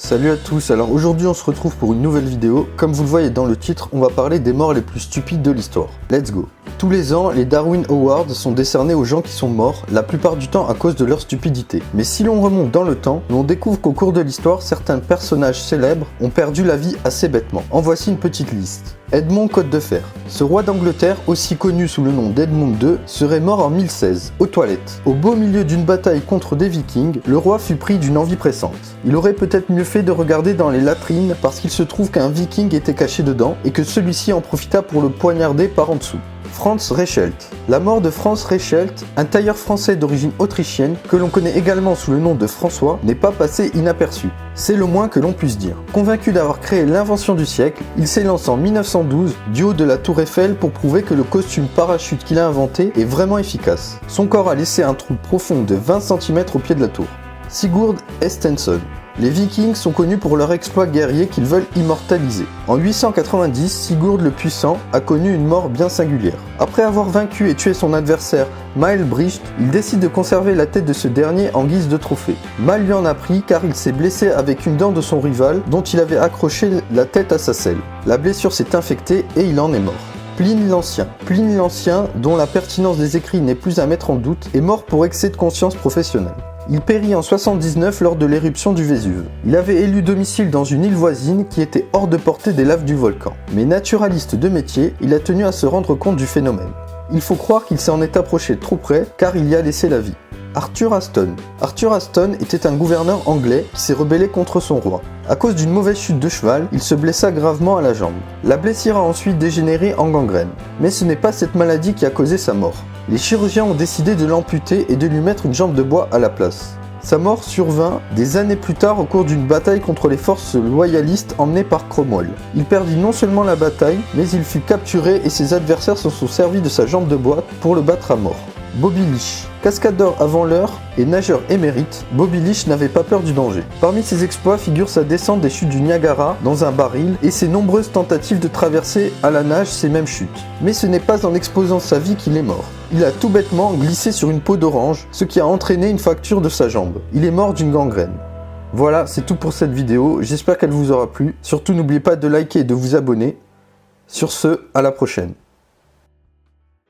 Salut à tous, alors aujourd'hui on se retrouve pour une nouvelle vidéo. Comme vous le voyez dans le titre, on va parler des morts les plus stupides de l'histoire. Let's go. Tous les ans, les Darwin Awards sont décernés aux gens qui sont morts, la plupart du temps à cause de leur stupidité. Mais si l'on remonte dans le temps, on découvre qu'au cours de l'histoire, certains personnages célèbres ont perdu la vie assez bêtement. En voici une petite liste. Edmond Côte de Fer. Ce roi d'Angleterre, aussi connu sous le nom d'Edmond II, serait mort en 1016, aux toilettes. Au beau milieu d'une bataille contre des vikings, le roi fut pris d'une envie pressante. Il aurait peut-être mieux fait de regarder dans les latrines parce qu'il se trouve qu'un viking était caché dedans et que celui-ci en profita pour le poignarder par en dessous. Franz Reichelt. La mort de Franz Reichelt, un tailleur français d'origine autrichienne, que l'on connaît également sous le nom de François, n'est pas passé inaperçu. C'est le moins que l'on puisse dire. Convaincu d'avoir créé l'invention du siècle, il s'élance en 1912 du haut de la tour Eiffel pour prouver que le costume parachute qu'il a inventé est vraiment efficace. Son corps a laissé un trou profond de 20 cm au pied de la tour. Sigurd Estenson. Les Vikings sont connus pour leur exploit guerrier qu'ils veulent immortaliser. En 890, Sigurd le Puissant a connu une mort bien singulière. Après avoir vaincu et tué son adversaire Maelbrigt, il décide de conserver la tête de ce dernier en guise de trophée. Mal lui en a pris car il s'est blessé avec une dent de son rival dont il avait accroché la tête à sa selle. La blessure s'est infectée et il en est mort. Pline l'Ancien. Pline l'Ancien, dont la pertinence des écrits n'est plus à mettre en doute, est mort pour excès de conscience professionnelle. Il périt en 79 lors de l'éruption du Vésuve. Il avait élu domicile dans une île voisine qui était hors de portée des laves du volcan. Mais naturaliste de métier, il a tenu à se rendre compte du phénomène. Il faut croire qu'il s'en est approché trop près car il y a laissé la vie. Arthur Aston. Arthur Aston était un gouverneur anglais qui s'est rebellé contre son roi. À cause d'une mauvaise chute de cheval, il se blessa gravement à la jambe. La blessure a ensuite dégénéré en gangrène. Mais ce n'est pas cette maladie qui a causé sa mort. Les chirurgiens ont décidé de l'amputer et de lui mettre une jambe de bois à la place. Sa mort survint des années plus tard au cours d'une bataille contre les forces loyalistes emmenées par Cromwell. Il perdit non seulement la bataille, mais il fut capturé et ses adversaires se sont servis de sa jambe de bois pour le battre à mort. Bobby Leach. Cascadeur avant l'heure et nageur émérite, Bobby Leach n'avait pas peur du danger. Parmi ses exploits figure sa descente des chutes du Niagara dans un baril et ses nombreuses tentatives de traverser à la nage ces mêmes chutes. Mais ce n'est pas en exposant sa vie qu'il est mort. Il a tout bêtement glissé sur une peau d'orange, ce qui a entraîné une fracture de sa jambe. Il est mort d'une gangrène. Voilà, c'est tout pour cette vidéo, j'espère qu'elle vous aura plu. Surtout n'oubliez pas de liker et de vous abonner. Sur ce, à la prochaine.